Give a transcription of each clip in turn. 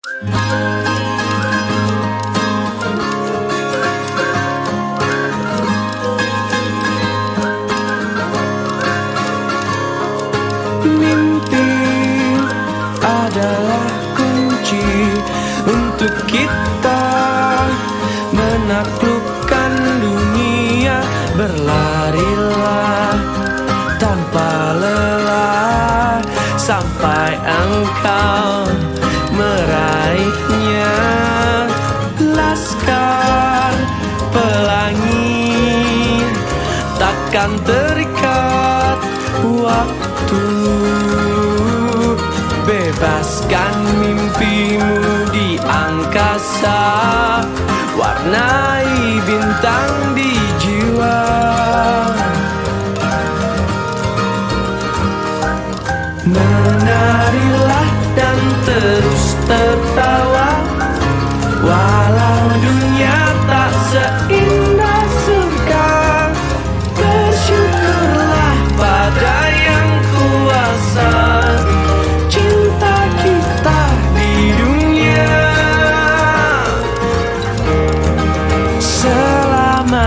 Mimpi adalah kunci untuk kita menaklukkan dunia. Berlarilah tanpa lelah sampai engkau meraihnya. Laskar pelangi takkan terikat waktu. Bebaskan mimpimu di angkasa, warnai bintang di jiwa. Menarilah dan terus tertawa, walau dunia tak seindah surga. Bersyukurlah pada yang kuasa, cinta kita di dunia selama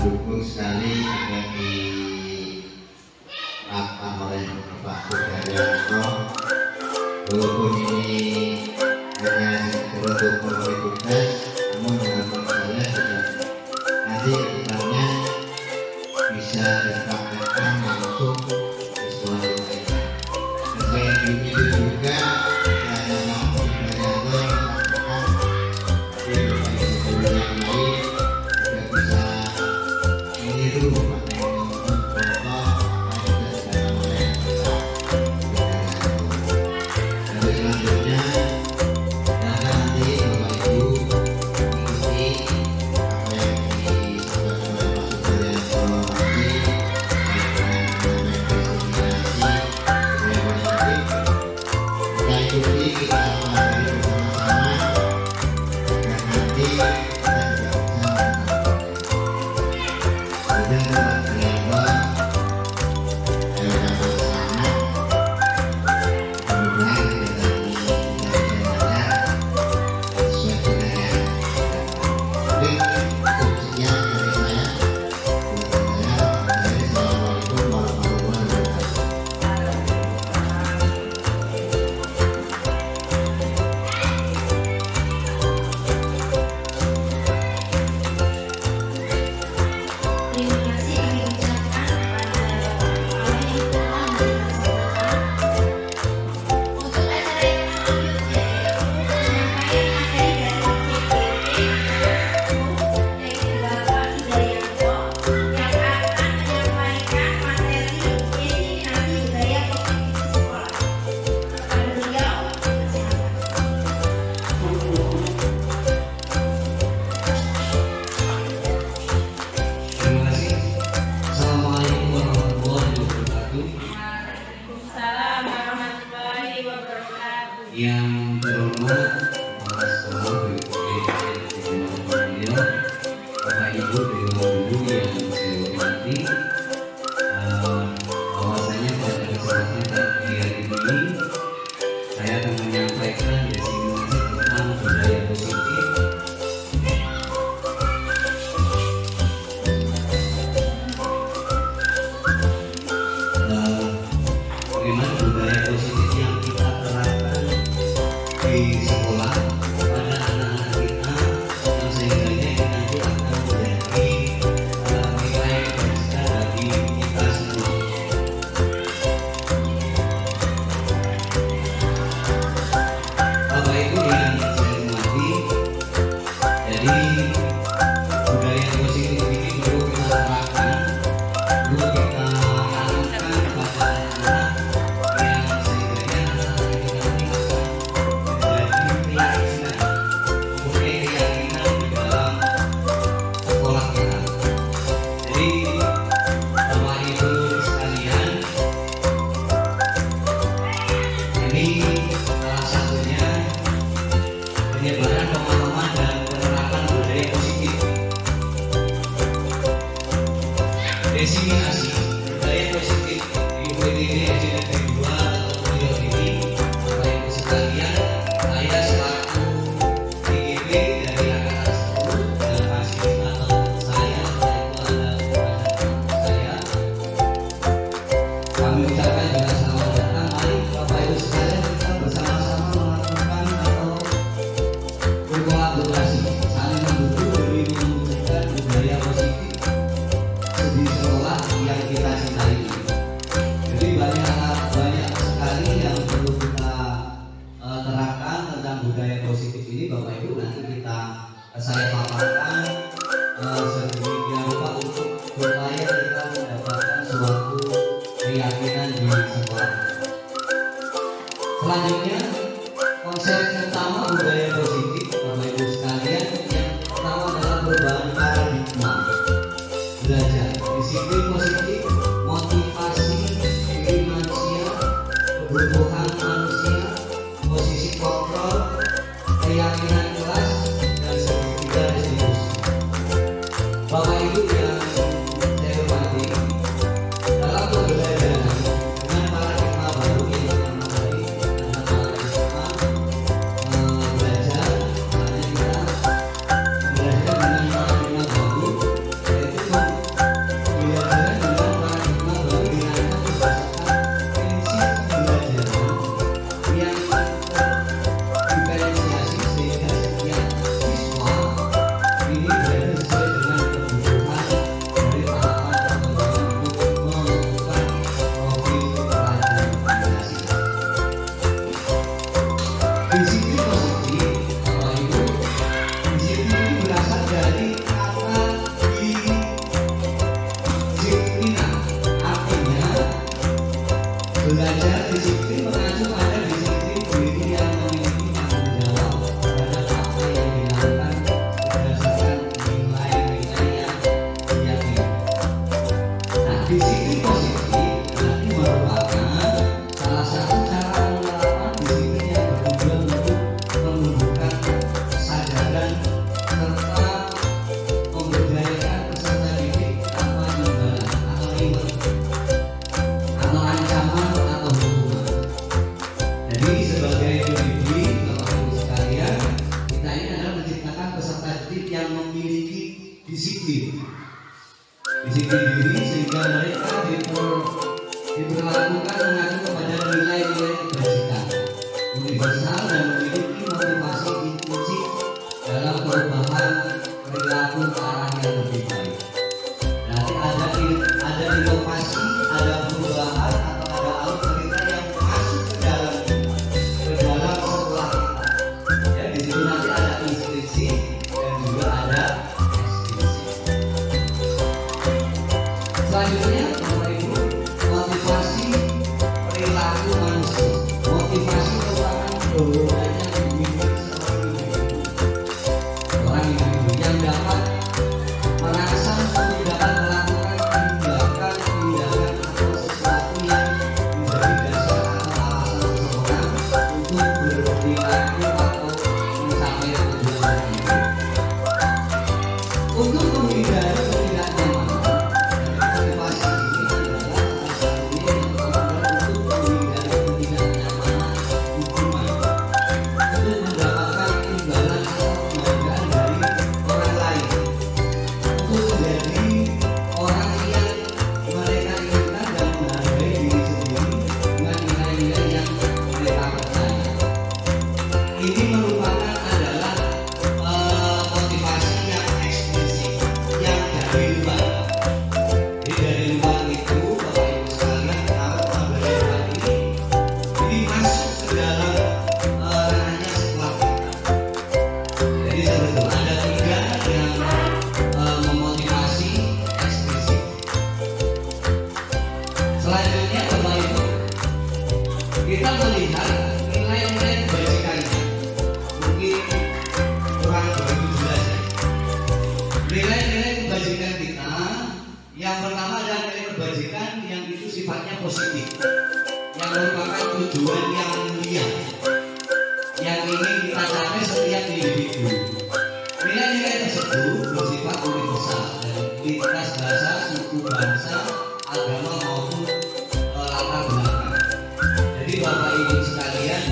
mendukung sekali juga diterapkan oleh Pak Sudaryanto. Walaupun ini hanya untuk memenuhi tugas, namun harapan saya juga nanti kedepannya bisa dipraktekkan langsung di sekolah mereka. Dan selain itu juga saya Pak Sudaryanto mengatakan di berbagai sekolah yang lain juga bisa meniru Pak Menko contoh yang sudah dilakukan oleh Pak Sudaryanto. Dan selanjutnya nanti Bapak Ibu mengikuti apa yang disampaikan oleh Pak Sudaryanto nanti kita ikuti, kita pelajari bersama-sama agar nanti kita juga bisa melakukan. Kemudian Pak Sudaryanto saya ucapkan selamat, mudah-mudahan kegiatan ini bisa berjalan sesuai dengan yang mungkin cukup sekian dari saya. Assalamualaikum warahmatullahi wabarakatuh. Terima kasih kami ucapkan kepada Bapak yang telah menyampaikan. Untuk acara yang selanjutnya penyampaian materi dari CPT yaitu Bapak Sudaryanto yang akan menyampaikan materi diseminasi budaya positif di sekolah. Kepada beliau, silakan. Terima kasih. Assalamualaikum warahmatullahi wabarakatuh. Waalaikumsalam warahmatullahi wabarakatuh. Yang terhormat kepala sekolah beliau, Bapak Ibu Dewan Guru yang saya hormati, bahwasanya pada kesempatan pagi hari ini saya akan menyampaikan diseminasi tentang budaya positif. Bagaimana budaya positif yang kita terapkan di sekolah pada anak-anak kita, yang sehingganya ini nanti akan menjadi nilai berharga bagi kita semua. Bapak Ibu yang saya hormati, jadi budaya positif ini perlu kita terapkan, perlu kita tanamkan pada anak-anak yang sehingganya anak-anak kita ini akan menjadi keyakinan, mempunyai keyakinan di dalam sekolah kita. Jadi Bapak Ibu sekalian, ini salah satunya penyebaran pemahaman dan penerapan budaya positif. Diseminasi budaya positif di UPTD SDN 2 atau Beliau ini, Bapak Ibu sekalian, saya selaku DGP dari angkatan 10 dan fasilitator saya, yaitu ada saya. Kami ucapkan juga selamat datang. Mari Bapak Ibu sekalian kita bersama-sama melakukan atau berkolaborasi, saling mendukung demi mewujudkan budaya positif di sekolah yang kita cintai ini. Jadi banyak sekali yang perlu kita terapkan tentang budaya positif ini, Bapak Ibu. Nanti saya paparkan sedemikian rupa untuk supaya kita mendapatkan suatu keyakinan di sekolah. Selanjutnya, konsep utama budaya positif, Bapak Ibu sekalian, yang pertama adalah perubahan paradigma belajar, disiplin positif, motivasi diri manusia, kebutuhan manusia, posisi kontrol, keyakinan kelas, dan segitiga distribusi. Bapak Ibu yang saya hormati, dalam pembelajaran dengan paradigma baru yang pertama kali adalah paradigma belajar, makanya kita belajar dengan paradigma baru, yaitu disiplin diri sehingga mereka diperlakukan mengacu kepada nilai-nilai kebajikan universal dan memiliki motivasi inklusif dalam perubahan perilaku ke arah yang lebih baik. Nanti ada inovasi, ada perubahan atau ada alur cerita yang masuk ke dalam sekolah kita. Ya, di situ nanti ada inspirasi dan juga ada ekspresi. Selanjutnya, Bapak Ibu, motivasi perilaku manusia. Motivasi merupakan dorongan yang dimiliki seorang individu yang dapat merangsang untuk dapat melakukan tindakan atau sesuatu yang menjadi dasar atau alasan seseorang untuk berperilaku atau mencapai tujuan hidup. Untuk menghindari ketidaknyamanan, motivasi ini adalah salah satunya yang terlambat untuk menghindari ketidaknyamanan hukuman, untuk mendapatkan imbalan atau penghargaan dari orang lain, untuk menjadi orang yang mereka inginkan dan menghargai diri sendiri dengan nilai-nilai yang mereka percaya. Ini merupakan adalah motivasi yang eksplisit, yang dari luar. Jadi dari luar itu, Bapak Ibu sekalian, kalau dari luar ini masuk ke dalam ranahnya sekolah kita. Jadi sebetulnya ada tiga yang memotivasi eksplisit. Selanjutnya, Bapak Ibu, kita melihat nilai-nilai kebajikannya. Mungkin kurang begitu jelas ya. Nilai-nilai kebajikan kita, yang pertama adalah nilai kebajikan yang itu sifatnya positif, yang merupakan tujuan yang mulia, yang ingin kita capai setiap individu. Nilai-nilai tersebut bersifat universal dan lintas bahasa, suku bangsa, agama maupun latar belakang. Jadi Bapak Ibu sekalian,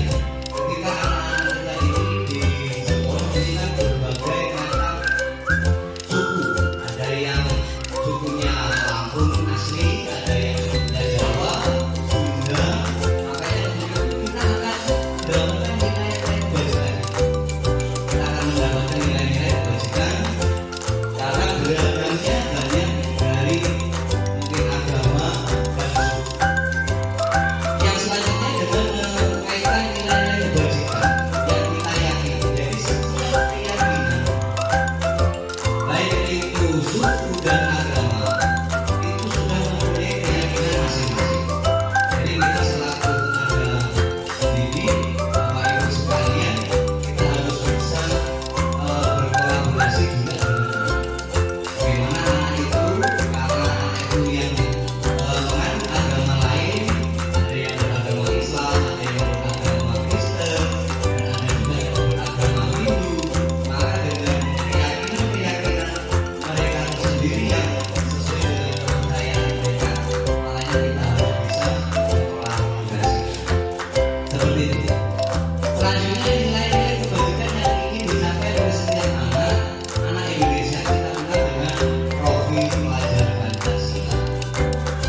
ketika anak-anak kita ini di sekolah ini kan berbagai macam suku. Ada yang sukunya Lampung asli, ada yang sukunya Jawa, Sunda. Makanya kita akan mendapatkan nilai-nilai kebajikan. Kita akan mendapatkan nilai-nilai kebajikan karena beragamnya banyak dari mungkin agama dan suku. Yang selanjutnya dengan kaitan nilai-nilai kebajikan yang kita yakini. Jadi setiap keyakinan, baik itu suku dan agama, itu sudah mempunyai keyakinan masing-masing. Jadi kita selaku tenaga pendidik, Bapak Ibu sekalian, kita harus bisa berkolaborasi juga dengan bagaimana anak itu, karena anak itu yang menganut agama lain, ada yang beragama Islam, ada yang beragama Kristen, dan ada juga yang beragama Hindu. Maka dengan keyakinan-keyakinan mereka sendiri yang sesuai dengan kepercayaan mereka, makanya kita harus bisa berkolaborasi. Seperti itu. Selanjutnya nilai-nilai kebajikan yang ingin dicapai oleh setiap anak Indonesia kita kenal dengan profil pelajar Pancasila.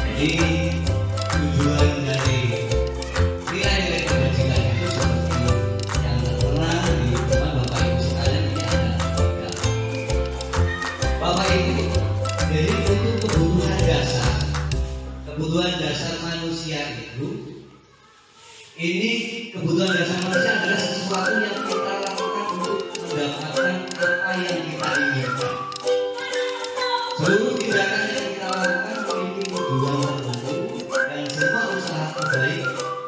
Jadi tujuan dari nilai-nilai kebajikan itu seperti yang tertera di depan Bapak Ibu sekalian, ini ada tiga. Bapak Ibu, jadi untuk kebutuhan dasar manusia itu, ini kebutuhan dasar manusia adalah sesuatu yang kita lakukan untuk mendapatkan apa yang kita inginkan. Seluruh tindakan yang kita lakukan memiliki tujuan tertentu dan semua usaha terbaik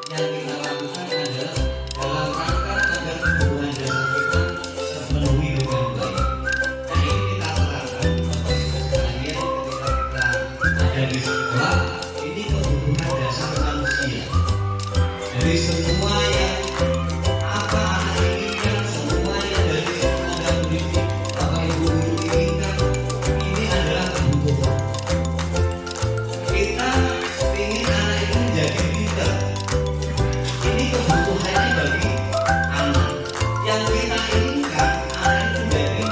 yang kita lakukan adalah dalam rangka agar kebutuhan dasar kita terpenuhi dengan baik. Nah ini kita terapkan Bapak Ibu sekalian ketika kita ada di sekolah, ini kebutuhan dasar manusia. Jadi semua yang apa anak inginkan, semua yang dari tenaga pendidik Bapak Ibu guru inginkan, ini adalah kebutuhan. Kita ingin anak itu menjadi pintar. Ini kebutuhannya bagi anak. Yang kita inginkan anak itu menjadi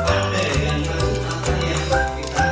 pandai dan masuk apa yang kita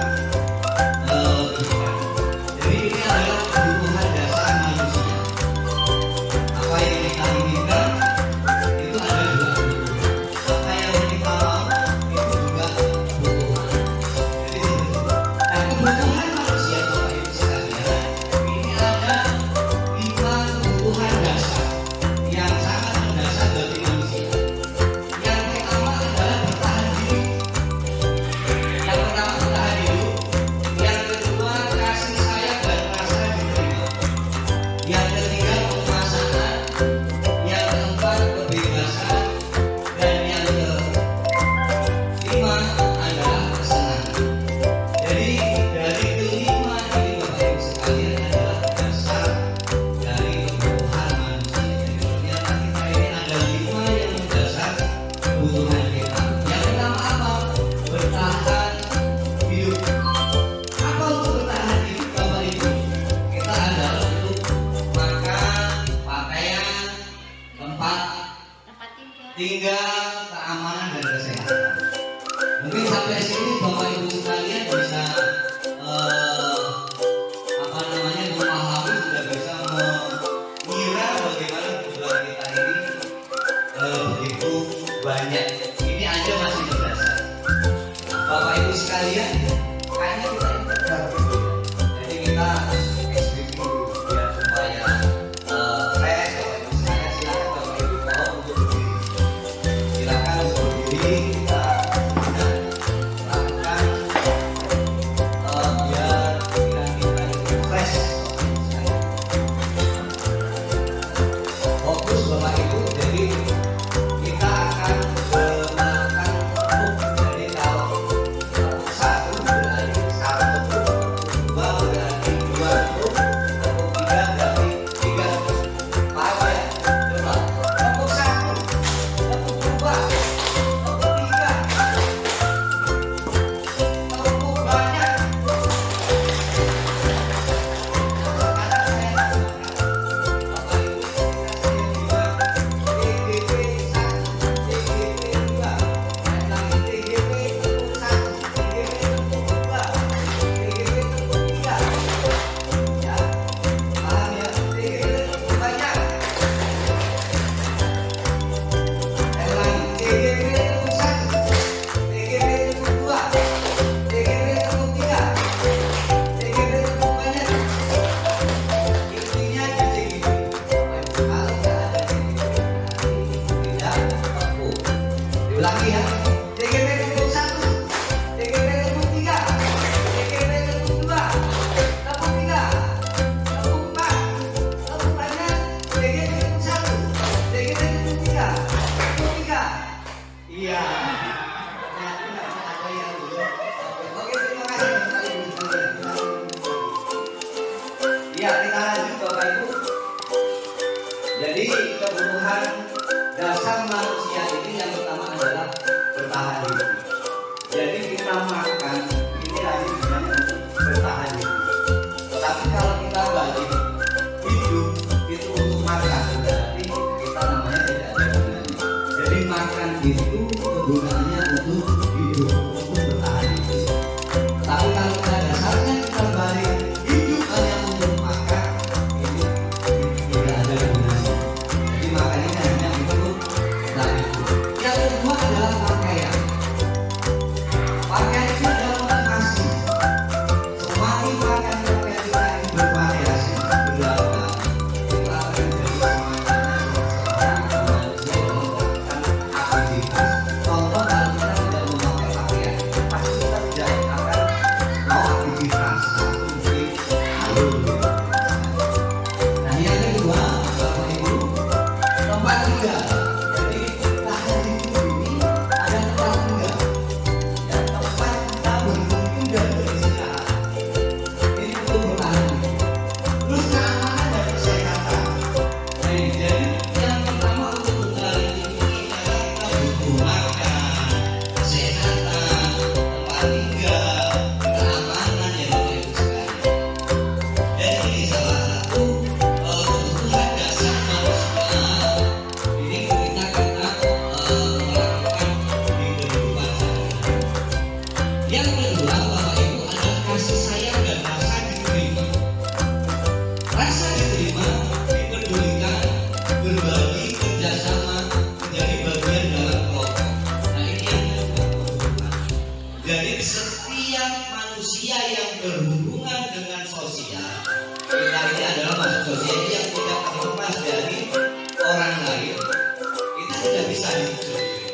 kita ekstrim dulu ya supaya fresh. Saya silakan Bapak Ibu mohon untuk berdiri. Silakan untuk berdiri kita lakukan biar pikiran kita itu fresh. Fokus Bapak Ibu, jadi kita akan melakukan tepuk. Jadi kalau tepuk satu berarti satu tepuk, dua berarti dua tepuk, tepuk tiga berarti tiga tepuk. Paham ya? Coba tepuk satu, tepuk dua, tepuk tiga, tepuk banyak. Sekarang saya tambahkan Bapak Ibu TGP 1, TGP 2, dan lagi TGP tepuk 1, TGP tepuk 2, TGP tepuk 3. Ya, paham ya? TGP tepuk banyak. Dan lagi TGP tepuk 1, TGP tepuk 2, TGP tepuk 3, TGP tepuk banyak. Intinya jadi gini, kalau nggak ada tidak tepuk. Diulangi ya. TGP tepuk 1, TGP tepuk 3, TGP tepuk 2, tepuk 3, tepuk 4, tepuk banyak. TGP tepuk 1, TGP tepuk 3, tepuk 3. Iya. Ternyata nggak ada yang belum. Oke, terima kasih Bapak Ibu sekalian. Ya, kita lanjut Bapak Ibu. Jadi kebutuhan dasar manusia ini yang pertama adalah bertahan hidup. Jadi kita makan ini lagi gunanya untuk bertahan hidup. Tapi kalau kita balik hidup itu untuk makan, berarti kita namanya tidak ada gunanya. Jadi makan itu kegunaannya untuk hidup, untuk bertahan hidup. Tapi kalau pada dasarnya kita balik hidup hanya untuk makan, ini tidak ada gunanya. Jadi makan ini hanya untuk bertahan hidup. Yang kedua adalah pakaian. Pakaian itu adalah motivasi. Semakin pakaian kita ini bervariasi, beragam, kita akan menjadi semangatnya seorang manusia yang melakukan aktivitas. Contoh kalau kita tidak memakai pakaian, pasti kita tidak akan mau aktivitas. Satu mungkin halus. Nah yang kedua, Bapak Ibu, tempat tinggal. Jadi tahan hidup ini ada tempat tinggal. Ya, tempat kita berkumpul dan beristirahat. Ini untuk bertahan hidup. Terus keamanan dan kesehatan. Nah, jadi yang pertama untuk bertahan hidup ini adalah kita butuh makan, kesehatan, tempat tinggal, keamanan ya Bapak Ibu sekalian. Jadi ini salah satu kebutuhan dasar manusia. Ini kita melakukan di kehidupan sehari-hari. Yang kedua Bapak Ibu adalah kasih sayang dan rasa diterima. Rasa diterima, dipedulikan, berbagi, kerjasama, menjadi bagian dalam kelompok. Nah ini yang kedua kebutuhan. Jadi setiap manusia yang berhubungan dengan sosial, kita ini adalah makhluk sosial yang tidak terlepas dari orang lain. Kita tidak bisa hidup sendiri.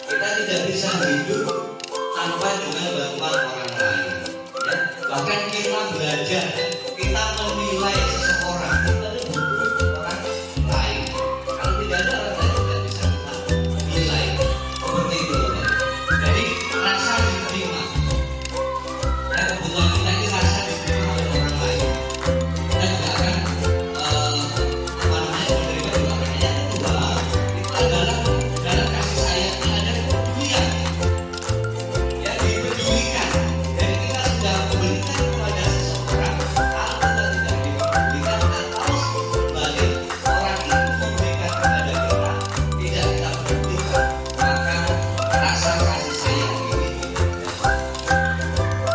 Kita tidak bisa hidup tanpa dengan bantuan orang lain. Ya, bahkan kita belajar, kita menilai seseorang, kita itu butuh orang lain. Kalau tidak ada orang lain tidak bisa kita nilai. Seperti itu Bapak Ibu. Jadi rasa diterima. Ya, kebutuhan kita ini rasa diterima oleh orang lain. Kita juga akan menerima juga. Yang kedua itu adalah dalam kasih sayangnya ada kepedulian. Ya, dipedulikan. Jadi kita sudah memberikan kepada seseorang. Kalau kita tidak dipedulikan, kita tahu balik orang itu memberikan kepada kita, tidak kita pedulikan, maka rasa kasih sayang ini tidak dapat.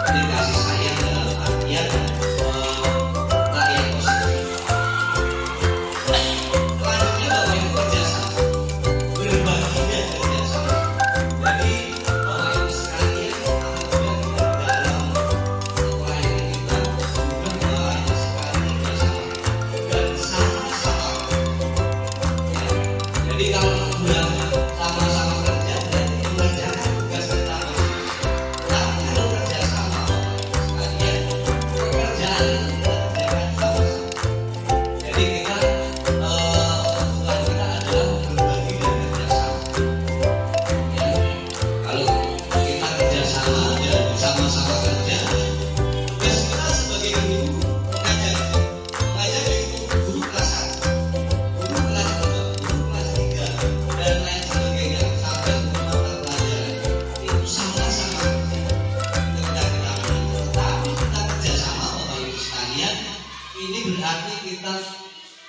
Jadi kasih sayang dalam artian rakyat positif. Selanjutnya Bapak Ibu kerjasama, berbagi dan kerjasama. Jadi Bapak Ibu sekalian, apabila kita dalam sekolah ini kita juga ini berarti kita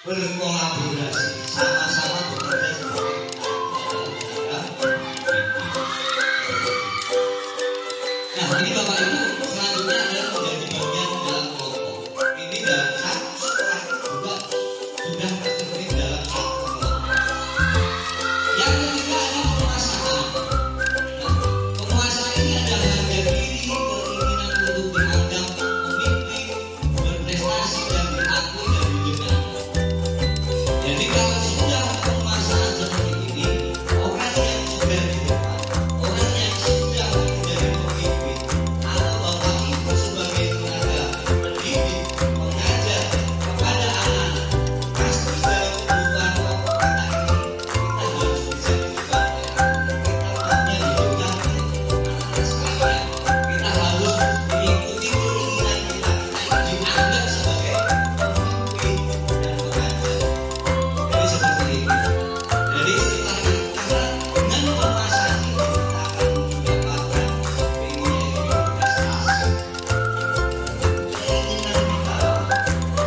berkolaborasi, sama-sama bekerja sebagai nah ini Bapak Ibu selanjutnya adalah menjadi bagian dalam kelompok. Ini dalam satu sekolah juga sudah tersedia dalam satu kelompok. Yang ketiga adalah penguasaan. Nah, penguasaan ini adalah harga diri, keinginan untuk dianggap pemimpin, berprestasi dan diakui dan didengar. Jadi kalau sudah penguasaan seperti ini, orang yang sudah di depan, orang yang sudah menjadi pemimpin, atau Bapak Ibu sebagai tenaga pendidik, mengajar kepada anak-anak, pasti dalam kebutuhan pokok kata ini kita harus bisa didengar. Kita maunya didengar anak-anak sekalian. Kita harus mengikuti keinginan kita dianggap sebagai pemimpin dan pengajar. Jadi seperti itu. Jadi setelah kita dengan penguasaan ini kita akan mendapatkan keinginan prestasi. Keinginan kita,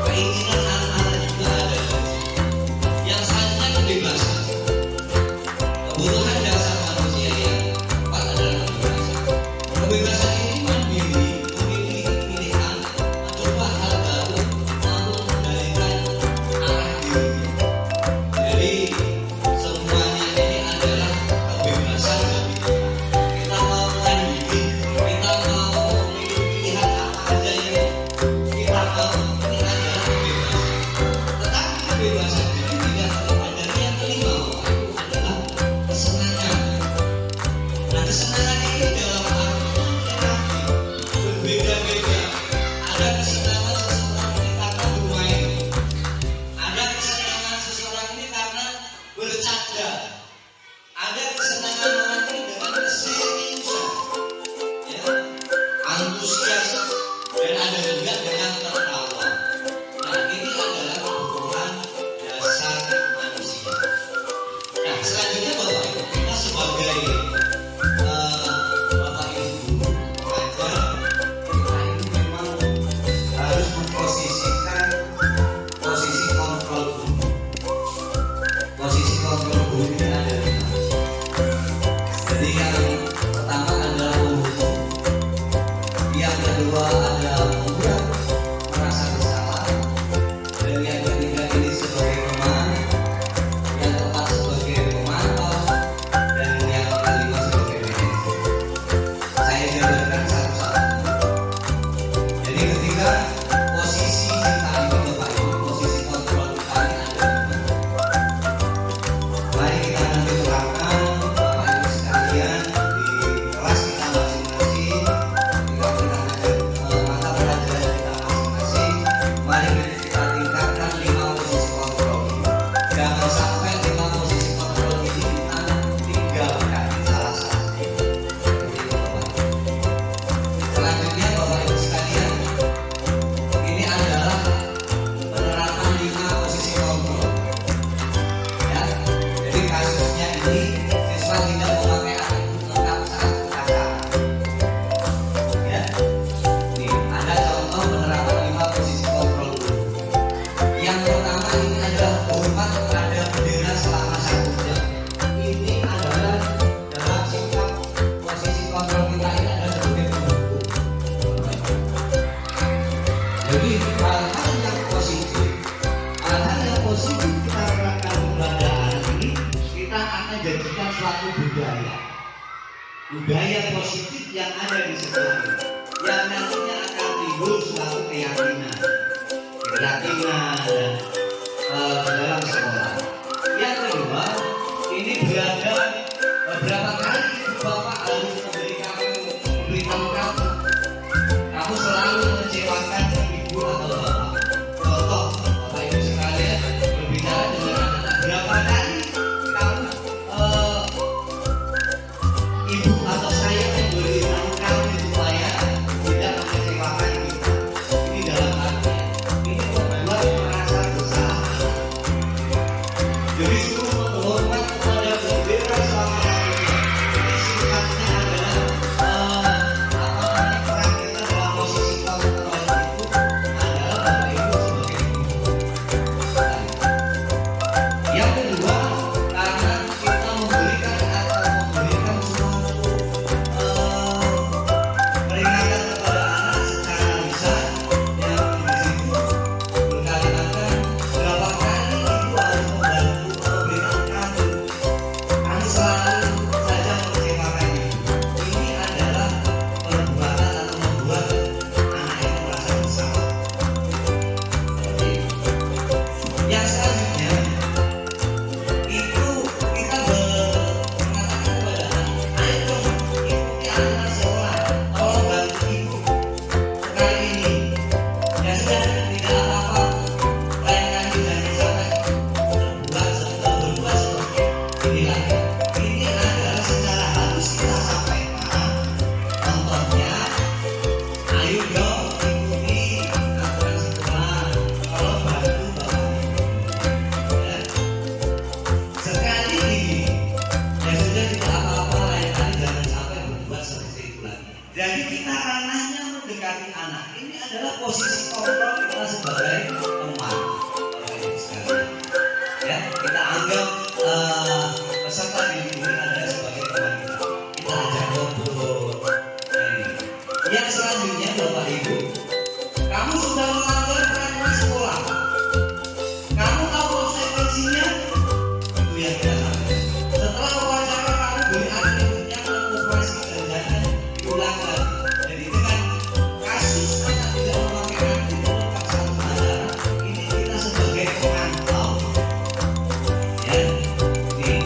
keinginan anak-anak juga ada. Yang selanjutnya kebebasan. Kebutuhan dasar manusia yang keempat adalah kebebasan. Kebebasan ini mandiri, memiliki pilihan, mencoba hal baru, mampu mengendalikan arah dirinya. Jadi semuanya ini adalah kebebasan bagi kita. Kita mau mandiri, kita mau memiliki pilihan apa aja yang kita mau, ini adalah kebebasan. Tetapi kebebasan ini tidak terlepas dari yang kelima, itu adalah kesenangan. Nah kesenangan ini dalam artian terapi berbeda-beda. Ada kesenangan seseorang ini karena bermain. Ada kesenangan seseorang ini karena bercanda. Ada kesenangan orang ini dengan keseriusan, ya, antusias, dan ada juga dengan tertawa. Nah ini adalah kebutuhan dasar manusia. Nah selanjutnya Bapak Ibu, kita sebagai Bapak Ibu pengajar, kita ini memang harus memposisikan posisi kontrol guru. Posisi kontrol guru ini ada di mana? Jadi yang pertama adalah menghukum, yang kedua adalah membuat merasa bersalah, dan yang ketiga ini sebagai pemaham, yang keempat sebagai pemantau, dan yang kelima sebagai manajer. Saya jabarkan satu-satu. Jadi ketika posisi kita ini Bapak Ibu, posisi kontrol kita ini ada di mana? Mari kita nanti terapkan Bapak Ibu sekalian di kelas kita masing-masing, ketika kita ngajar mata pelajaran kita masing-masing. Mari kita tingkatkan 5 posisi kontrol ini. Jangan sampai 5 posisi kontrol ini kita tinggalkan salah satu. Seperti itu Bapak Ibu. Selanjutnya Bapak Ibu sekalian, ini adalah penerapan 5 posisi kontrol. Ya, jadi kasusnya ini siswa tidak memakai atribut lengkap saat upacara. Ya, nih ada contoh penerapan 5 posisi kontrol guru. Yang pertama ini adalah hormat kepada bendera selama 1 jam. Ini adalah dalam sikap posisi kontrol kita ini adalah sebagai pendukung. Jadi hal-hal yang positif, hal-hal yang positif kita terapkan kepada anak ini, kita akan jadikan suatu budaya positif yang ada di sekolah ini, yang nantinya akan timbul suatu keyakinan dan ke dalam sekolah. Yang kedua, ini berada beberapa kali ibu bapak harus memberitahu kamu, kamu selalu mengecewakan ibu atau bapak. Contoh, Bapak Ibu sekalian berbicara dengan anak-anak, berapa kali kamu ibu atau saya memberitahu kamu supaya tidak mengecewakan kita. Ini dalam artian ini membuat merasa bersalah. Jadi suruh menghormat kepada bendera selama 1 jam. Ini sifatnya adalah peran kita dalam posisi kontrol itu adalah posisi kontrol kita sebagai teman, Bapak Ibu sekalian. Ya, kita anggap peserta didik ini adalah sebagai teman kita. Kita ajak ngobrol. Nah, ini. Yang selanjutnya Bapak Ibu, kamu sudah melanggar peraturan sekolah. Kamu tahu konsekuensinya? Itu yang kita lakukan. Setelah wawancara kamu beri atributnya mengoperasi dan jangan diulang lagi. Jadi dengan kasus anak tidak memakai atribut lengkap satu anak, ini kita sebagai pemantau. Ya, ini.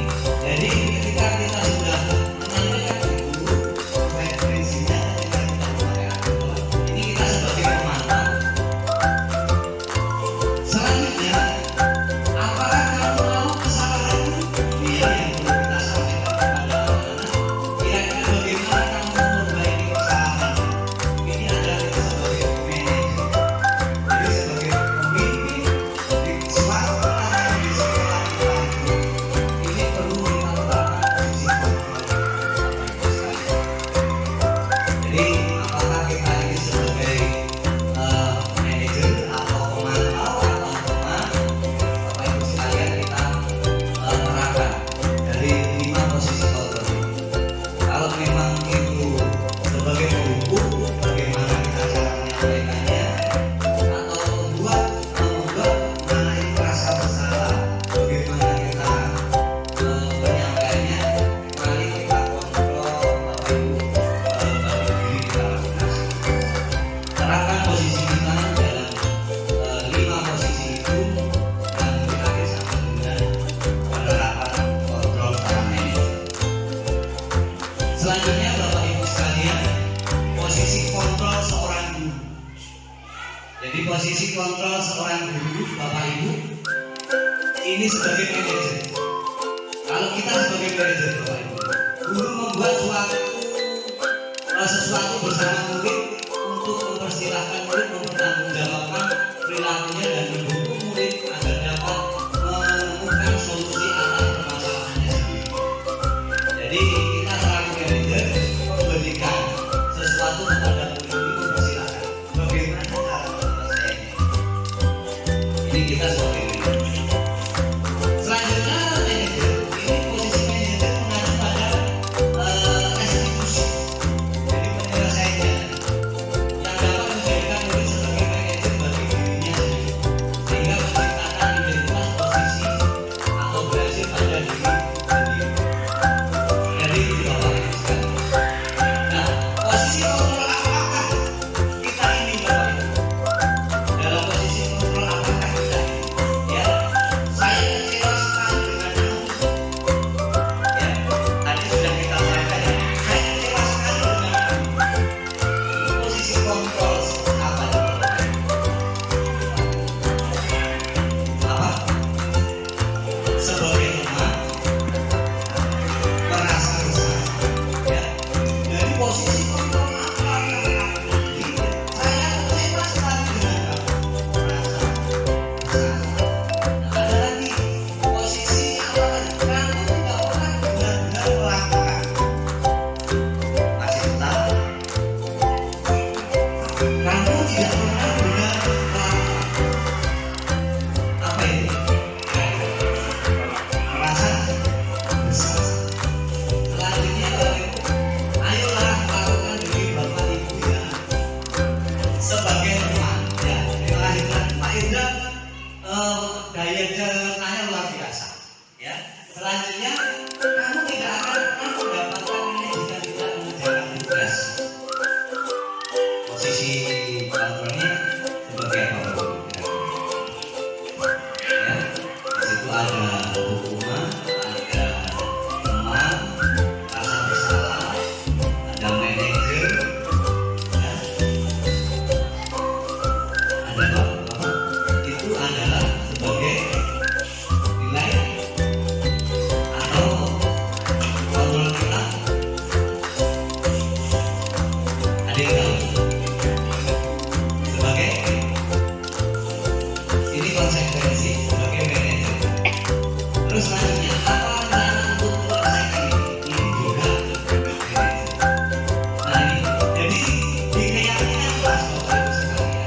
Jadi ketika kita sudah menyampaikan itu frekuensinya ketika kita memakai atribut, ini kita sebagai pemantau. Selanjutnya, apakah kamu tahu kesalahan? Dia yang perlu kita sampaikan kepada anak-anak. Kira-kira bagaimana kamu memperbaiki kesalahan? Ini adalah kita sebagai manajer. Jadi sebagai pemimpin di suatu pelayanan di sekolah kita itu, ini perlu kita letakkan posisi kontrol. Jadi apakah kita ini sebagai manajer atau pemantau atau teman, Bapak Ibu sekalian, kita terapkan dari 5 posisi kontrol ini. Kalau memang itu sebagai penghukum, bagaimana kita cara menyampaikannya, atau membuat mana itu rasa bersalah, bagaimana kita menyampaikannya, mari kita kontrol Bapak Ibu bagi diri kita masing-masing. Terapkan posisi kita dalam 5 posisi itu dan berakhir sampai dengan penerapan kontrol secara manajer. Selanjutnya Bapak Ibu sekalian, posisi kontrol seorang guru. Jadi posisi kontrol seorang guru, Bapak Ibu, ini sebagai manajer. Kalau kita sebagai manajer, Bapak Ibu, guru membuat sesuatu bersama murid untuk mempersilahkan murid mempertanggungjawabkan perilakunya dan mendukung murid agar dapat menemukan solusi atas permasalahannya sendiri. Jadi kita selaku manajer memberikan sesuatu kepada murid itu, mempersilahkan bagaimana cara menyelesaikannya. Ini kita sebagai manajer. Selanjutnya manajer, ini posisi manajer mengacu pada restitusi. Jadi penyelesaiannya yang dapat menjadikan murid sebagai manajer bagi dirinya sendiri, sehingga menciptakan identitas posisi atau berhasil pada diri sendiri. Jadi itu Bapak Ibu sekalian. Nah, posisi kontrol apakah kita ini, Bapak Ibu? Dalam posisi kontrol apakah kita ini? Ya, saya kecewa sekali dengan kamu. Ya, tadi sudah kita sampaikan ya. Saya kecewa sekali dengan kamu. Ini posisi kontrol apa itu, Bapak Ibu? Apa? Sebagai teman merasa bersalah. Ya. Jadi posisi kontrol apa yang aku miliki? Saya kecewa sekali dengan kamu. Merasa bersalah. Nah, ada lagi posisi apa lagi? Kamu tidak pernah benar-benar melakukan. Masih tahu? Kamu tidak pernah benar melakukan. Apa itu? Merasa bersalah. Selanjutnya Bapak Ibu, ayolah lakukan diri Bapak Ibu ya sebagai teman. Ya, terima kasih Pak Indra. Daya ceritanya luar biasa. Ya. Selanjutnya, kamu tidak akan pernah mendapatkan ini jika tidak mengerjakan tugas. Posisi kontrolnya sebagai apa, Bapak Ibu? Ya, di situ ada hukuman, ada teman, rasa bersalah, ada manajer, ya, ada bapak-bapak. Itu adalah sebagai nilai atau kontrol kita. Ada yang tahu? Sebagai ini konsekuensi sebagai manajer. Terus selanjutnya apa rencana untuk menyelesaikan ini? Ini juga manajer. Nah ini, jadi di keyakinan kelas Bapak Ibu sekalian,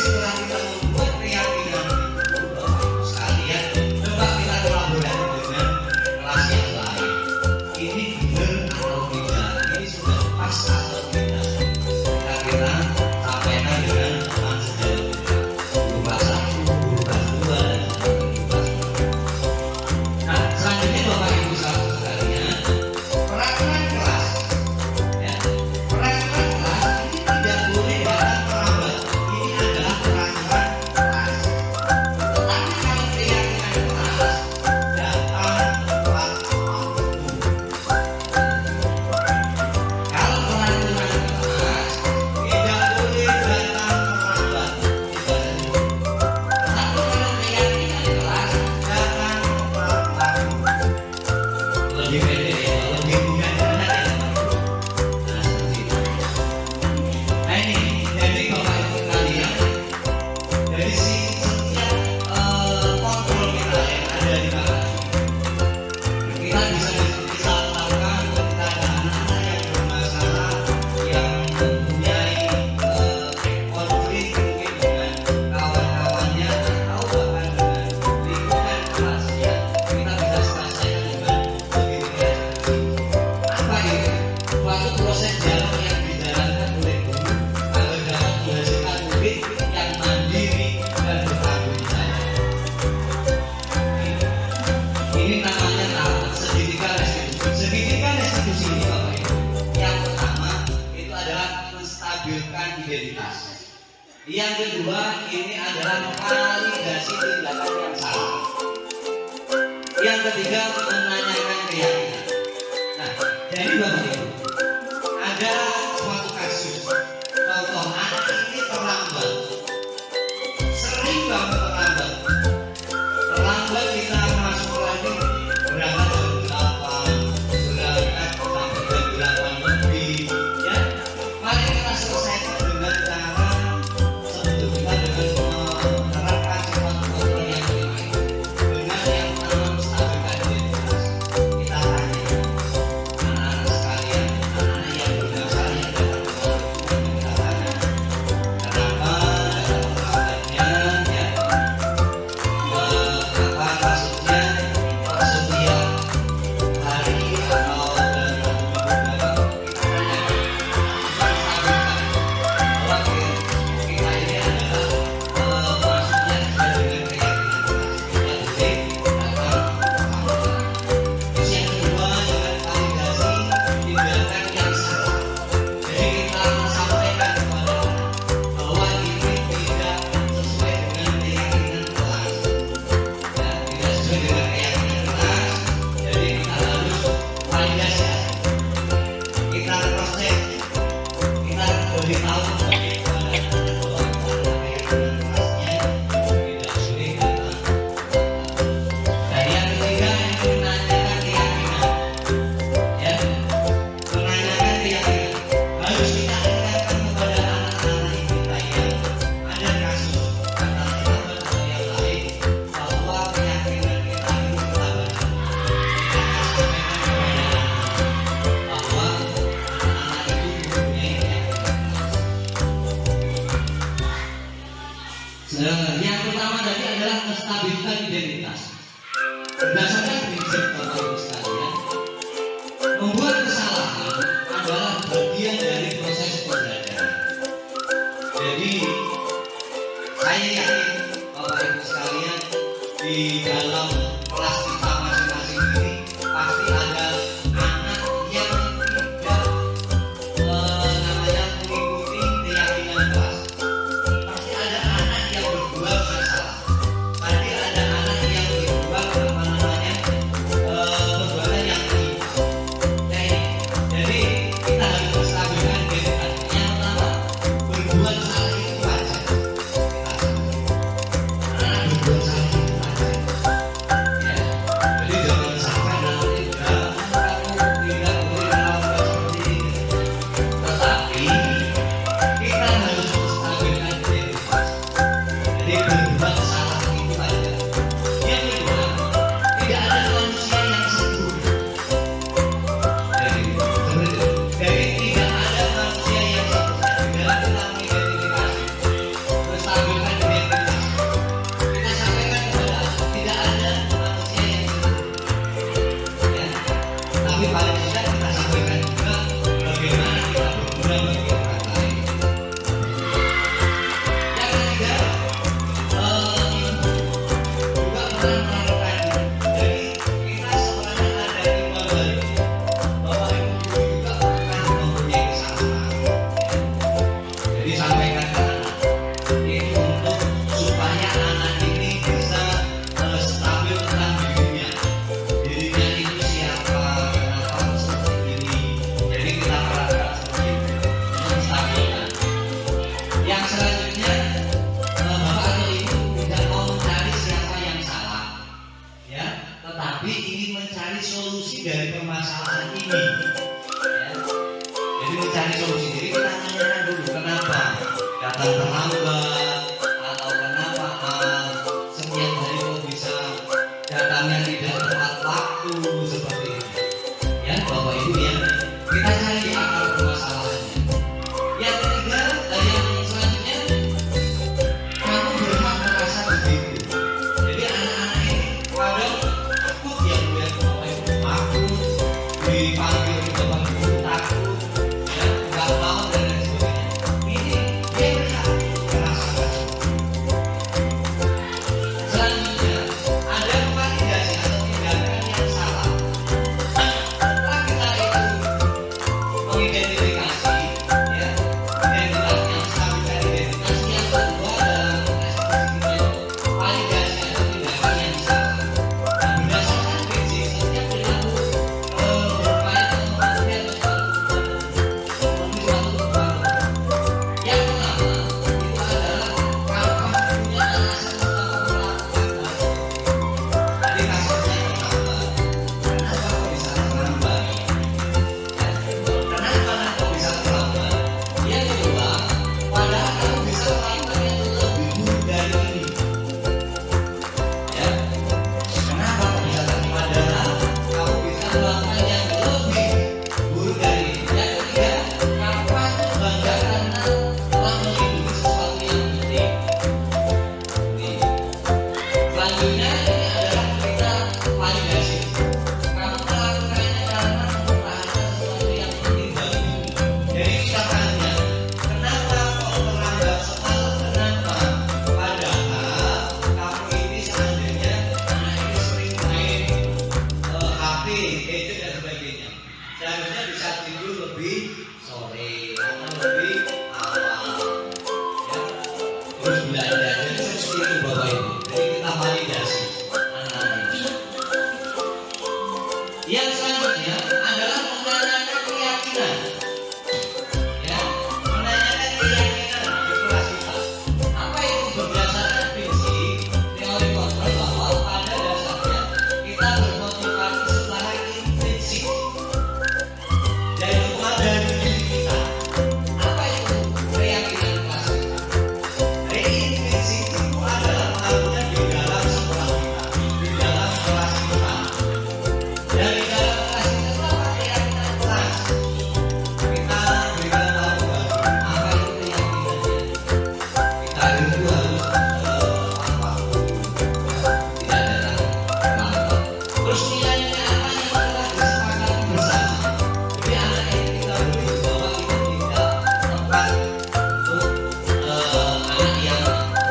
setelah kita membuat keyakinan itu, Bapak Ibu sekalian, coba kita kolaborasi dengan kelas yang lain. Ini benar atau tidak? Ini sudah pas atau tidak? Kita sampaikan dengan teman sejauh guru kelas 1, guru kelas 2, dan guru kelas 3. Nah, selanjutnya Bapak Ibu sekalian, peraturan kelas. Ya, peraturan kelas ini tidak boleh datang terlambat. Ini adalah peraturan kelas. Tetapi kalau keyakinan kelas datang tepat waktu. Kalau peraturan kelas tidak boleh datang terlambat. Tetapi kalau keyakinan kelas datang tepat waktu. Lebih pede ya, lebih mudah benar ya Bapak Ibu. Nah, seperti itu. Nah ini, jadi Bapak Ibu sekalian, dari setiap kontrol kita yang ada di belakang kita bisa lakukan ketika ada anak-anak yang bermasalah, yang mempunyai konflik mungkin dengan kawan-kawannya atau bahkan dengan lingkungan kelasnya, kita bisa selesaikan dengan lebih kreatif. Apa itu? Suatu proses dialog yang dijalankan oleh guru agar dapat menghasilkan murid yang mandiri dan bertanggung jawab. Ini namanya tahap segitiga restitusi. Segitiga restitusi ini Bapak Ibu, yang pertama itu adalah menstabilkan identitas. Yang kedua ini adalah validasi tindakan yang salah. Yang ketiga menanyakan keyakinan. Nah, jadi Bapak Ibu, ada suatu kasus contoh anak ini terlambat, sering banget terlambat. Terlambat kita masuk lagi berangkat jam 8, berangkat sampai jam 8 lebih, ya. Mari kita selesaikan dengan cara sebelum kita dengan menerapkan sifat kontrol yang lain, dengan yang pertama menstabilkan identitas. Kita tanya anak-anak sekalian, anak-anak yang bermasalah yang datang ke sekolah, kita tanya kenapa datang terlambatnya, ya. Apa maksudnya setiap hari atau dalam satu minggu berapa, kita tanyakan, kita stabilkan bahwa kita ini adalah maksudnya sesuai dengan keyakinan kelas. Kita boleh datang terlambat. Terus yang kedua dengan validasi tindakan yang salah. Jadi kita sampaikan kepada anak bahwa ini tidak sesuai dengan keyakinan kelas. Ya, tidak sesuai dengan keyakinan kelas. Jadi kita harus validasi. Kita proses, kita beritahu kepada anak bahwa keyakinan kelasnya tidak boleh datang. Dan yang ketiga ini menanyakan keyakinan. Ya, menanyakan keyakinan harus kita ingatkan kepada anak-anak kita yang ada kasus antara sahabat atau yang lain bahwa keyakinan kita itu telah benar. Kita sampaikan kepada anak bahwa anak-anak itu mempunyai keyakinan. Yang pertama tadi adalah menstabilkan identitas. Berdasarkan prinsip Bapak Ibu sekalian, membuat kesalahan adalah bagian dari proses pembelajaran. Jadi saya yakin Bapak Ibu sekalian, di dalam kelas kita masing-masing ini pasti ada anak yang tidak mengikuti keyakinan kelas. Pasti ada anak yang berbuat masalah. Pasti ada anak yang berbuat perbuatan yang menyimpang. Nah ini, jadi kita harus menstabilkan identitas. Yang pertama, berbuat salah itu wajar. Anak berbuat salah itu wajar. itu untuk supaya anak ini bisa stabil tentang dirinya itu siapa, kenapa seperti ini. Jadi kita perhatikan seperti itu untuk stabilkan. Yang selanjutnya, bapak atau ibu tidak mau mencari siapa yang salah, ya, tetapi ingin mencari solusi dari permasalahan ini. Ya. Jadi mencari solusi. Jadi kita tanyakan dulu kenapa datang terlambat atau kenapa setiap hari kok bisa datangnya tidak tepat waktu seperti itu. Ya, bapak ibu ya, kita cari akar permasalahannya. Yang ketiga, yang selanjutnya, kamu berhak merasa begitu. Jadi anak-anak ini kadang takut ya melihat bapak ibu, takut dipanggil di depan ibu, takut ya nggak mau dan lain sebagainya. Ini dia berhak merasakan. Selanjutnya ada validasi atau tindakan yang salah. Setelah kita itu mengidentifikasi ya identitas yang salah dan identitas yang kedua dalam kita itu validasi atau tindakan yang salah. Nah, berdasarkan prinsip setiap perilaku berupaya untuk mematuhi atau memenuhi suatu kebutuhan. Yang pertama itu adalah kalau kamu punya alasan untuk melakukan tadi kasusnya terlambat. Kenapa kok bisa terlambat? Kenapa kok bisa terlambat? Yang kedua, padahal kamu bisa melakukan yang lebih buruk dari ini. Ya, kenapa kok bisa terlambat? Padahal kamu bisa melakukan yang lebih buruk dari ini. Yang ketiga, kamu bangga karena telah melindungi sesuatu yang penting. Nih. Selanjutnya ini adalah kita validasi. Kamu melakukannya karena mempertahankan sesuatu yang penting bagimu. Jadi kita tanya, kenapa kok terlambat setelah kenapa? Padahal kamu ini seandainya anak ini sering main HP, gadget dan sebagainya. Seharusnya bisa tidur lebih sore atau lebih awal. Ya. Terus belajar. Jadi seperti itu bapak ibu. Jadi kita validasi anak-anak ini. Yang selanjutnya adalah menanyakan keyakinan. Ya, menanyakan keyakinan di kelas kita. Apa itu berdasarkan prinsip teori kontrol bahwa pada dasarnya kita bermotivasi secara intrinsik dan keluar dari diri kita. Apa itu keyakinan kelas kita? Intrinsik itu adalah pengakuan di dalam sekolah kita, di dalam kelas kita. Dari dalam kelas kita itu apa keyakinan kelas? Kita berikan tahu apa itu keyakinannya. Kita itu harus tepat waktu, tidak datang terlambat. Terus nilainya apa yang telah disepakati bersama. Jadi anak ini kita beri bahwa itu tidak tepat untuk anak yang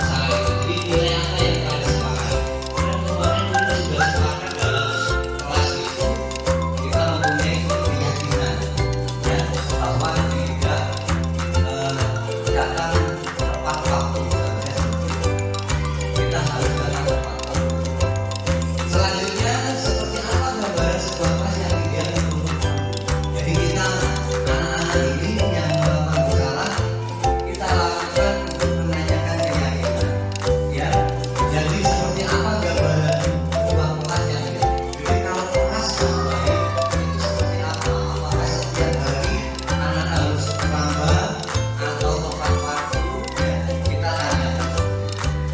salah itu. Jadi nilai apa yang telah disepakati. Dan kemarin kita sudah sepakat dalam kelas itu kita mempunyai keyakinan ya bahwa tidak datang tepat waktu. Kita harus datang tepat waktu. Selanjutnya seperti apa gambaran sebuah kelas yang ideal menurut guru? Jadi kita anak-anak ini yang melakukan kesalahan kita lakukan untuk menanyakan keyakinan. Ya, jadi seperti apa gambaran sebuah kelas yang ideal? Jadi kalau kelas yang baik itu seperti apa? Apakah setiap hari anak harus terlambat atau tepat waktu? Ya, kita tanyakan.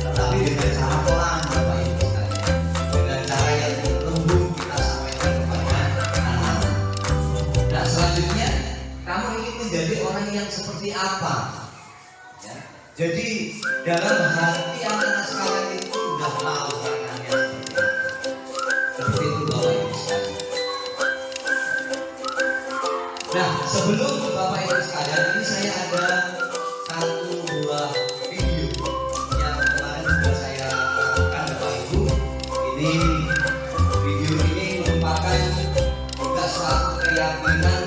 Tetapi dengan cara pelan, bapak ibu sekalian, dengan cara yang lembut kita sampaikan kepada anak. Nah selanjutnya, kamu ingin menjadi orang yang seperti apa? Ya. Jadi dalam hati anak-anak sekalian itu sudah tahu caranya seperti apa. Seperti itu bapak ibu sekalian. Nah sebelum bapak ibu sekalian ini saya ada satu buah video yang kemarin sudah saya lakukan bapak ibu. Ini video ini merupakan juga suatu keyakinan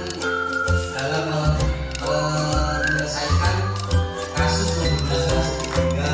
dalam menyelesaikan kasus pembunuhan sehingga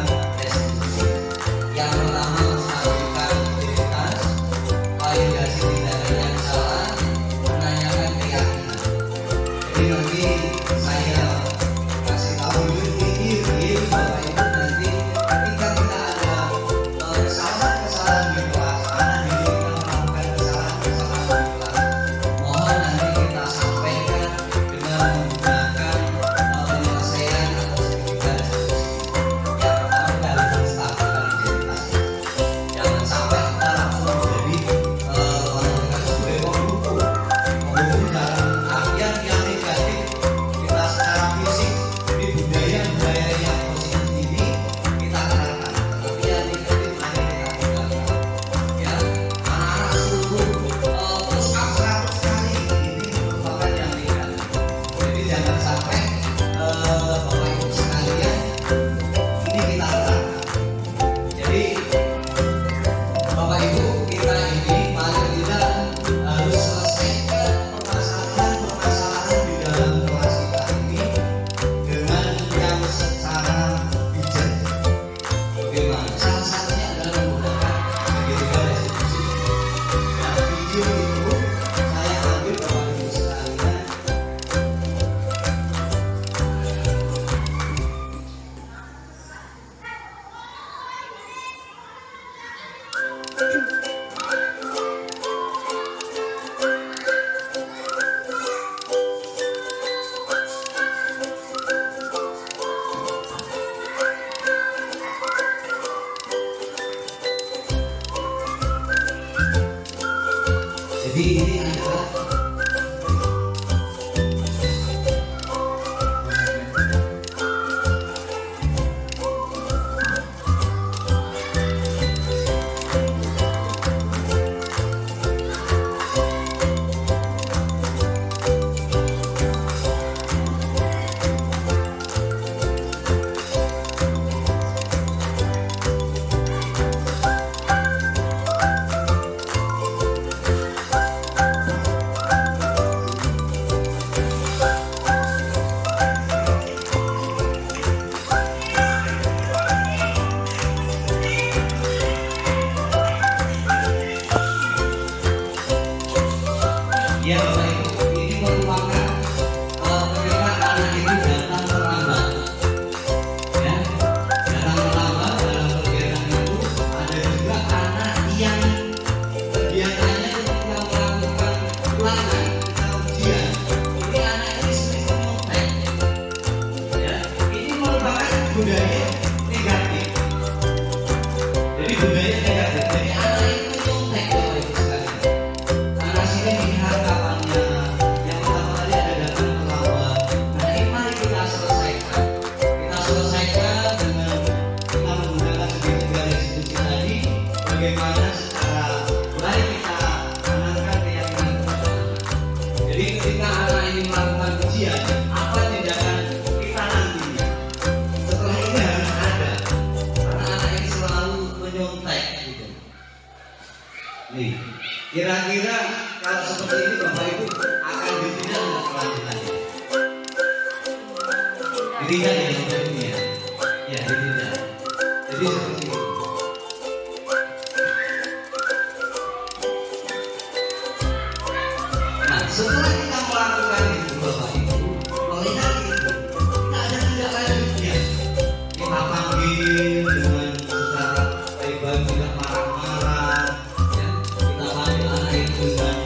budaya negatif. Jadi anak itu nyontek Bapak Ibu sekalian. Anak sini lihat kapannya. Yang pertama kali ada datang terlambat. Nah ini mari kita selesaikan. Kita selesaikan dengan kita menggunakan segitiga restitusi tadi. Bagaimana secara mari kita tanamkan keyakinan kepada anak. Jadi ketika anak ini melakukan ujian, apa tindakan kita nantinya? Setelah ini harus ada. Karena anak ini selalu menyontek gitu. Nih, kira-kira kalau seperti ini Bapak Ibu akan ditindak nggak kelanjutannya? Ditindak ya Bapak Ibu ya? Ya ditindak. Jadi seperti itu. Nah, setelah kita melakukan itu Bapak Ibu, melihat itu, kita ada tindak lanjutnya. Kita panggil dengan secara baik-baik, tidak marah-marah. Ya, kita panggil anak itu dengan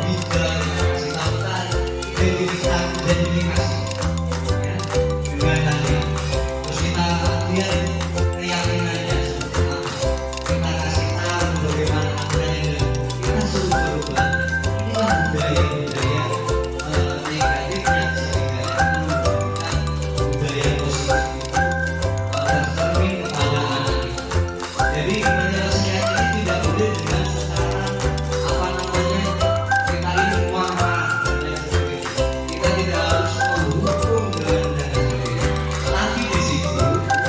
bijak, kasih tahu tadi, identifikasi. Ya, dengan tadi. Terus kita lihat keyakinannya seperti apa. Kita kasih tahu bagaimana adanya. Kita suruh berubah. Inilah budaya-budaya negatif yang sehingga menunjukkan budaya positif itu tercermin kepada anak kita. Jadi penyelesaian ini tidak boleh dengan secara apa namanya kita ini marah dan lain sebagainya. Kita tidak harus menghukum dan sebagainya. Tapi di situ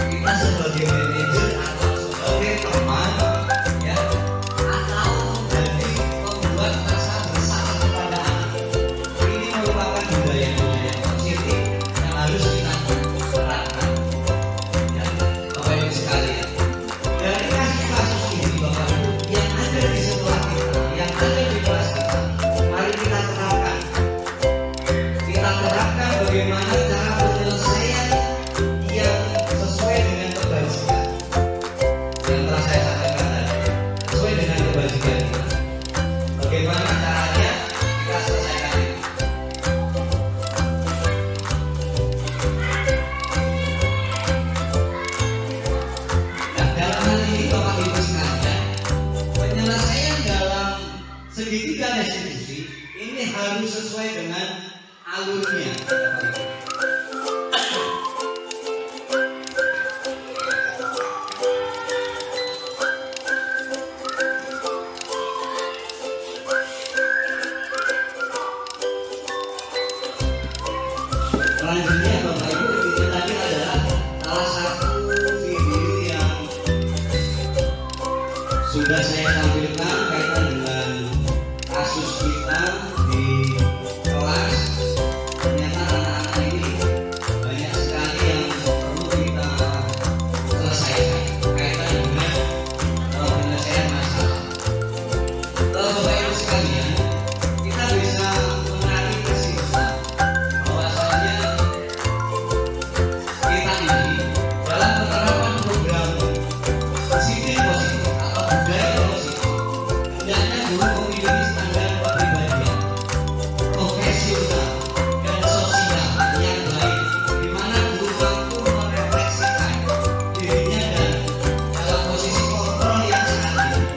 kita sebagai manajer atau sebagai teman ya atau menjadi membuat rasa bersalah kepada anak. Ini merupakan budaya-budaya positif yang harus kita terapkan. Ya, Bapak Ibu sekalian. Dari kasus-kasus ini Bapak Ibu yang ada di sekolah kita, yang ada di kelas kita, mari kita terapkan. Kita terapkan bagaimana cara penyelesaian yang sesuai dengan kebajikan. Yang telah saya sampaikan tadi, sesuai dengan kebajikan kita. Bagaimana caranya kita selesaikan itu? Nah, dalam hal ini Bapak Ibu sekalian, penyelesaian dalam segitiga restitusi ini harus sesuai dengan alurnya, Bapak Ibu. Selanjutnya Bapak Ibu, itu tadi adalah salah satu video yang sudah saya tampilkan kaitan dengan kasus kita di kelas. Ternyata anak-anak ini banyak sekali yang perlu kita selesaikan kaitan dengan penyelesaian masalah. Bapak Ibu sekalian, kita bisa menarik kesimpulan bahwasanya kita ini dalam penerapan program disiplin positif atau budaya positif, hendaknya guru memiliki standar kepribadian, profesional dan sosial yang baik, di mana guru mampu merefleksikan dirinya dan dalam posisi kontrol yang sangat tinggi.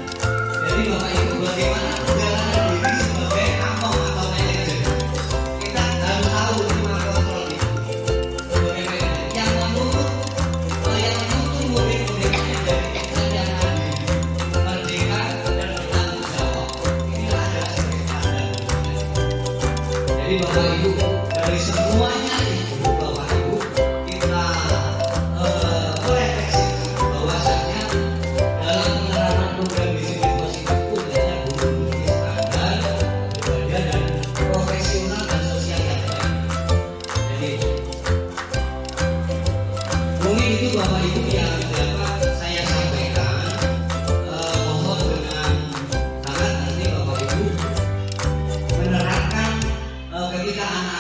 Jadi Bapak Ibu, bagaimana perjalanan diri sebagai among atau manajer? Kita harus tahu lima kontrol itu. Sebagai manajer yang menuntut murid-muridnya dari tingkat yang adil, merdeka dan bertanggung jawab. Inilah dasar standar. Jadi Bapak Ibu, dari semuanya itu Bapak Ibu kita merefleksikan bahwasanya dalam penerapan program disiplin positif itu hendaknya guru memiliki standar kepribadian dan profesional dan sosial yang baik. Jadi mungkin itu Bapak Ibu yang dapat saya sampaikan. Mohon dengan sangat nanti Bapak Ibu menerapkan ketika anak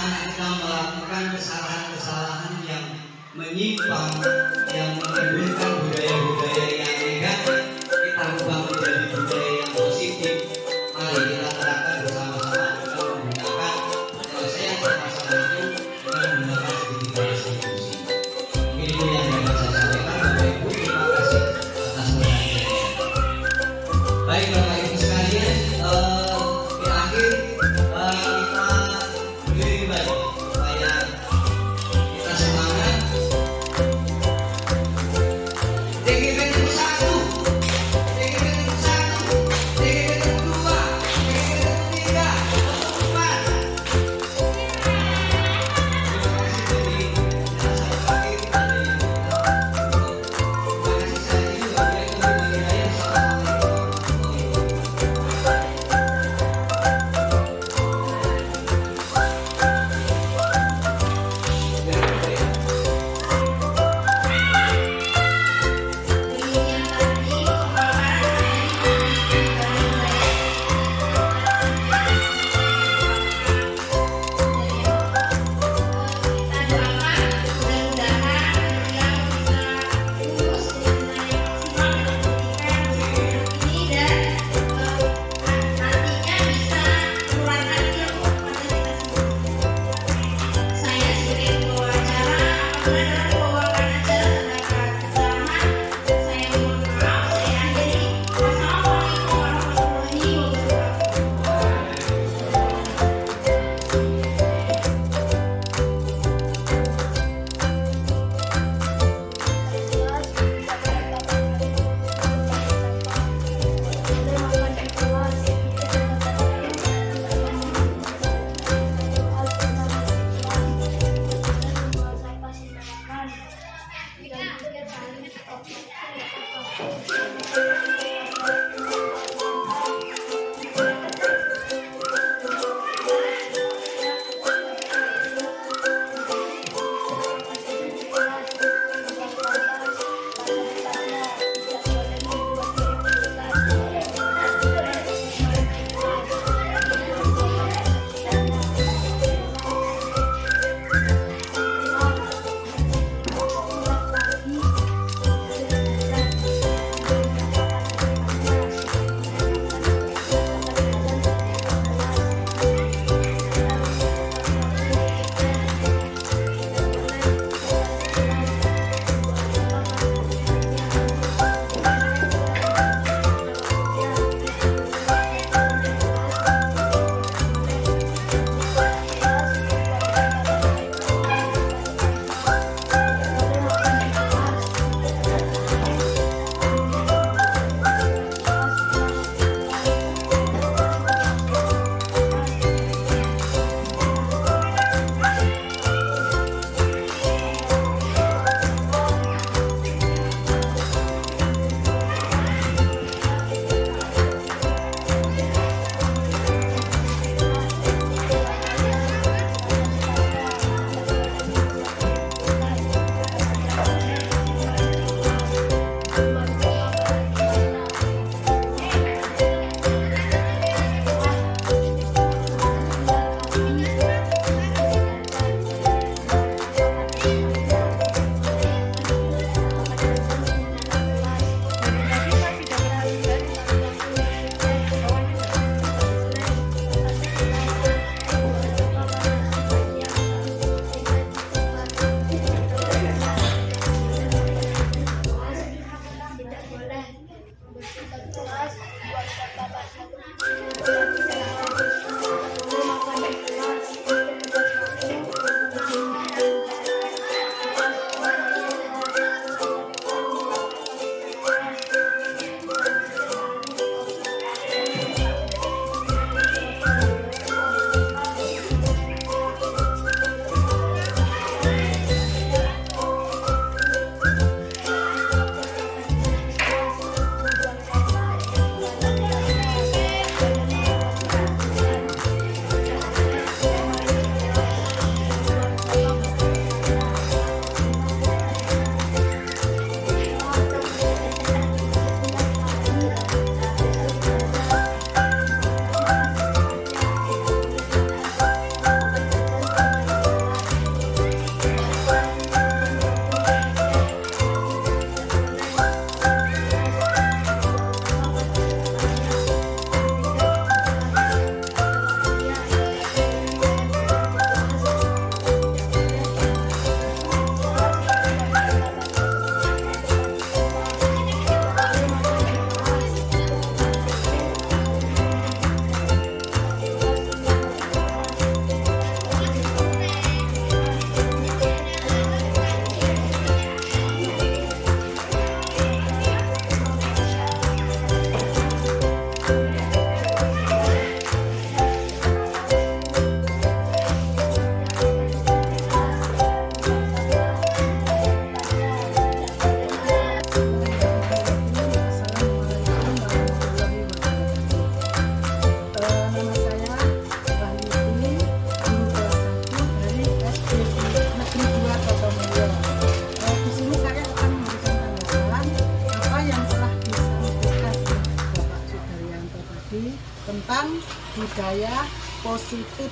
tentang budaya positif.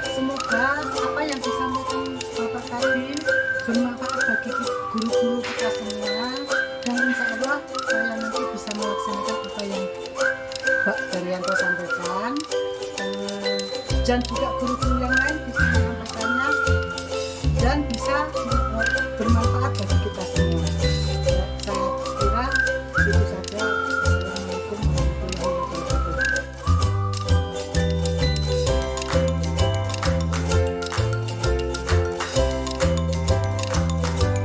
Semoga apa yang disampaikan Bapak tadi bermanfaat bagi guru-guru kita semua, dan insya Allah saya nanti bisa melaksanakan apa yang Pak Daryanto sampaikan, dan juga guru-guru yang lain bisa